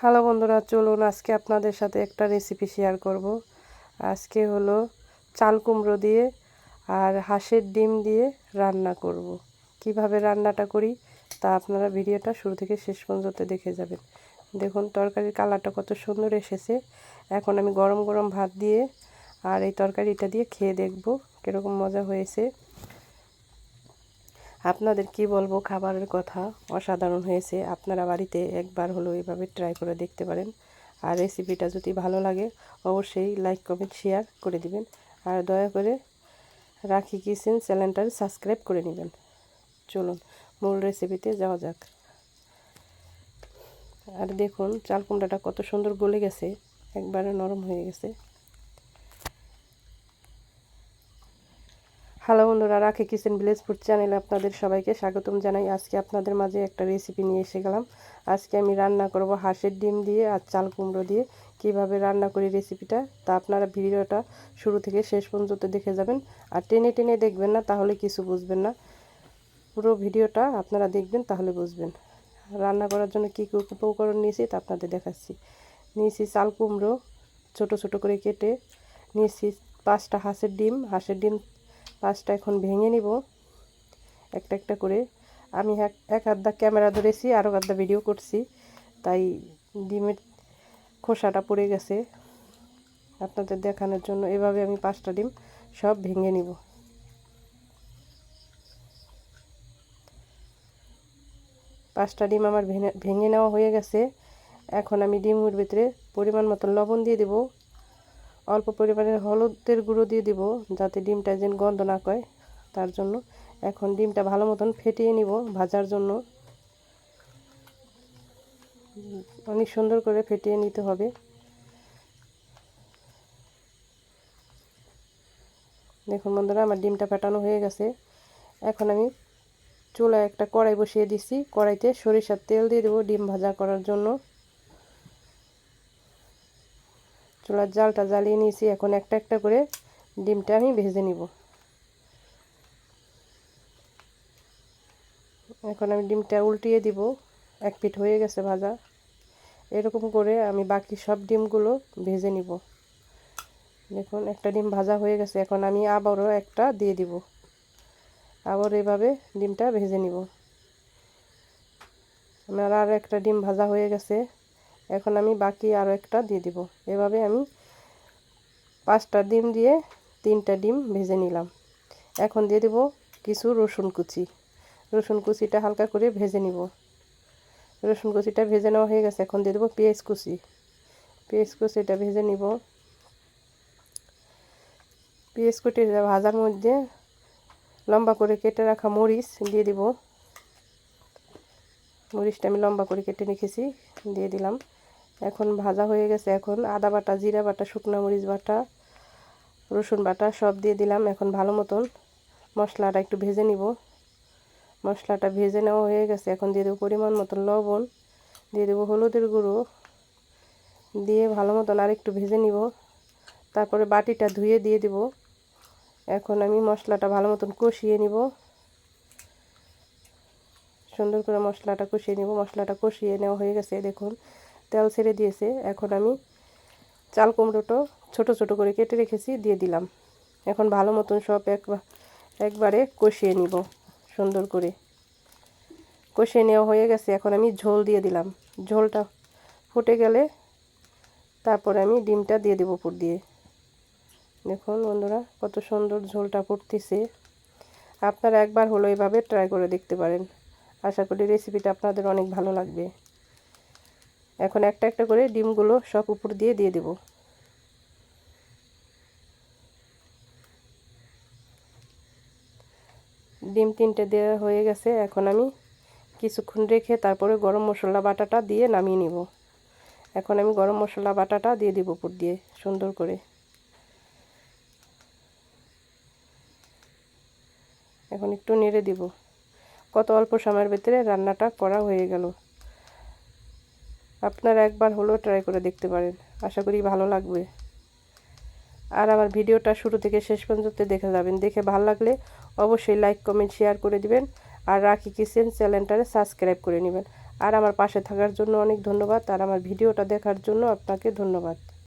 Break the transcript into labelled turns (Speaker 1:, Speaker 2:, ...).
Speaker 1: Hello বন্ধুরা, চলুন আজকে আপনাদের সাথে একটা রেসিপি শেয়ার করব। আজকে হলো চাল কুমড়ো দিয়ে আর হাঁসের ডিম দিয়ে রান্না করব। কিভাবে রান্নাটা করি তা আপনারা ভিডিওটা শুরু থেকে শেষ পর্যন্ত দেখে যাবেন। দেখুন তরকারির কালারটা কত সুন্দর এসেছে। এখন আমি গরম গরম ভাত দিয়ে আর এই তরকারিটা দিয়ে খেয়ে দেখব কীরকম মজা হয়েছে। আপনাদের কি বলবো, খাবারের কথা অসাধারণ হয়েছে। আপনারা বাড়িতে একবার হলো এভাবে ট্রাই করে দেখতে পারেন। আর রেসিপিটা যদি ভালো লাগে অবশ্যই লাইক কমেন্ট শেয়ার করে দিবেন। আর দয়া করে রাখি কিচেন চ্যানেলটা সাবস্ক্রাইব করে নেবেন। চলুন মূল রেসিপিতে যাওয়া যাক। আর দেখুন চাল কুমড়াটা কত সুন্দর গলে গেছে, একবারে নরম হয়ে গেছে। হ্যালো বন্ধুরা, রাখি কিচেন ভিলেজ ফুড চ্যানেলে আপনাদের সবাইকে স্বাগতম জানাই। আজকে আপনাদের মাঝে একটা রেসিপি নিয়ে এসে গেলাম। আজকে আমি রান্না করব হাঁসের ডিম দিয়ে আর চাল কুমড়ো দিয়ে। কিভাবে রান্না করি রেসিপিটা তা আপনারা ভিডিওটা শুরু থেকে শেষ পর্যন্ত দেখে যাবেন। আর টেনে টেনে দেখবেন না, তাহলে কিছু বুঝবেন না। পুরো ভিডিওটা আপনারা দেখবেন, তাহলে বুঝবেন। রান্না করার জন্য কী কী উপকরণ নিয়েছি তা আপনাদের দেখাচ্ছি। নিয়েছি চাল কুমড়ো ছোট ছোট করে কেটে, নিয়েছি 5টা হাঁসের ডিম। হাঁসের ডিম 5টা এখন ভেঙে নিব একটা একটা করে। আমি এক আধা ক্যামেরা ধরেছি, আরও আধা ভিডিও করছি, তাই ডিমের খোসাটা পড়ে গেছে আপনাদের দেখানোর জন্য। এভাবে আমি 5টা ডিম সব ভেঙে নিব। পাঁচটা ডিম আমার ভেঙে নেওয়া হয়ে গেছে। এখন আমি ডিমের ভিতরে পরিমাণ মতো লবণ দিয়ে দেব, অল্প পরিমাণের হলুদের গুঁড়ো দিয়ে দিব, যাতে ডিমটা যেন গন্ধ না করে তার জন্য। এখন ডিমটা ভালো মতন ফেটিয়ে নিব ভাজার জন্য। অনেক সুন্দর করে ফেটিয়ে নিতে হবে। দেখুন বন্ধুরা, আমার ডিমটা ফেটানো হয়ে গেছে। এখন আমি চুলায় একটা কড়াই বসিয়ে দিছি। কড়াইতে সরিষার তেল দিয়ে দেবো ডিম ভাজা করার জন্য। চুলার জালটা জ্বালিয়ে নিয়েছি। এখন একটা একটা করে ডিমটা আমি ভেজে নিব। এখন আমি ডিমটা উল্টিয়ে দিব, এক পিঠ হয়ে গেছে ভাজা। এরকম করে আমি বাকি সব ডিমগুলো ভেজে নিব। দেখুন একটা ডিম ভাজা হয়ে গেছে। এখন আমি আবারও একটা দিয়ে দিব, আবার এভাবে ডিমটা ভেজে নিব। আমার আর একটা ডিম ভাজা হয়ে গেছে। এখন আমি বাকি আরও একটা দিয়ে দিব। এভাবে আমি 5টা ডিম দিয়ে 3টা ডিম ভেজে নিলাম। এখন দিয়ে দেব কিছু রসুন কুচি। রসুন কুচিটা হালকা করে ভেজে নিব। রসুন কুচিটা ভেজে নেওয়া হয়ে গেছে। এখন দিয়ে দেবো পেঁয়াজ কুচি। পেঁয়াজ কুচিটা ভেজে নিব। পেঁয়াজ কুচি ভাজার মধ্যে লম্বা করে কেটে রাখা মরিচ দিয়ে দিব। মরিচটা আমি লম্বা করে কেটে রেখেছি, দিয়ে দিলাম। এখন ভাজা হয়ে গেছে। এখন আদা বাটা, জিরা বাটা, শুকনো মরিচ বাটা, রসুন বাটা সব দিয়ে দিলাম। এখন ভালো মতন মশলাটা একটু ভেজে নিব। মশলাটা ভেজে নেওয়া হয়ে গেছে। এখন দিয়ে দেবো পরিমাণ মতন লবণ, দিয়ে দেবো হলুদের গুঁড়ো, দিয়ে ভালো মতন আর একটু ভেজে নিব। তারপরে বাটিটা ধুয়ে দিয়ে দিব। এখন আমি মশলাটা ভালো মতন কষিয়ে নিব। সুন্দর করে মশলাটা কষিয়ে নিব। মশলাটা কষিয়ে নেওয়া হয়ে গেছে। দেখুন তেল ছেড়ে দিয়েছে। এখন আমি চাল কুমড়োটা ছোট ছোট করে কেটে রেখেছি দিয়ে দিলাম। এখন ভালো মতন সব একবারে কষিয়ে নিব। সুন্দর করে কষিয়ে নেওয়া হয়ে গেছে। এখন আমি ঝোল দিয়ে দিলাম। ঝোলটা ফুটে গেলে তারপরে আমি ডিমটা দিয়ে দেবো উপর দিয়ে। দেখুন বন্ধুরা, কত সুন্দর ঝোলটা ফুটতেছে। আপনারা একবার হলো এভাবে ট্রাই করে দেখতে পারেন। আশা করি রেসিপিটা আপনাদের অনেক ভালো লাগবে। এখন একটা একটা করে ডিমগুলো সব উপর দিয়ে দেব। ডিম 3টে দেওয়া হয়ে গেছে। এখন আমি কিছুক্ষণ রেখে তারপরে গরম মশলা বাটাটা দিয়ে নামিয়ে নিব। এখন আমি গরম মশলা বাটাটা দিয়ে দেব উপর দিয়ে সুন্দর করে। এখন একটু নেড়ে দিব। কত অল্প সময়ের ভিতরে রান্নাটা করা হয়ে গেল। আপনারা একবার হলেও ট্রাই করে দেখতে পারেন, আশা করি ভালো লাগবে। আর আমার ভিডিওটা শুরু থেকে শেষ পর্যন্ত দেখে যাবেন। দেখে ভালো লাগলে অবশ্যই লাইক কমেন্ট শেয়ার করে দিবেন। আর রাখি কিচেন চ্যানেলটারে সাবস্ক্রাইব করে নেবেন। আর আমার পাশে থাকার জন্য অনেক ধন্যবাদ, আর আমার ভিডিওটা দেখার জন্য আপনাকে ধন্যবাদ।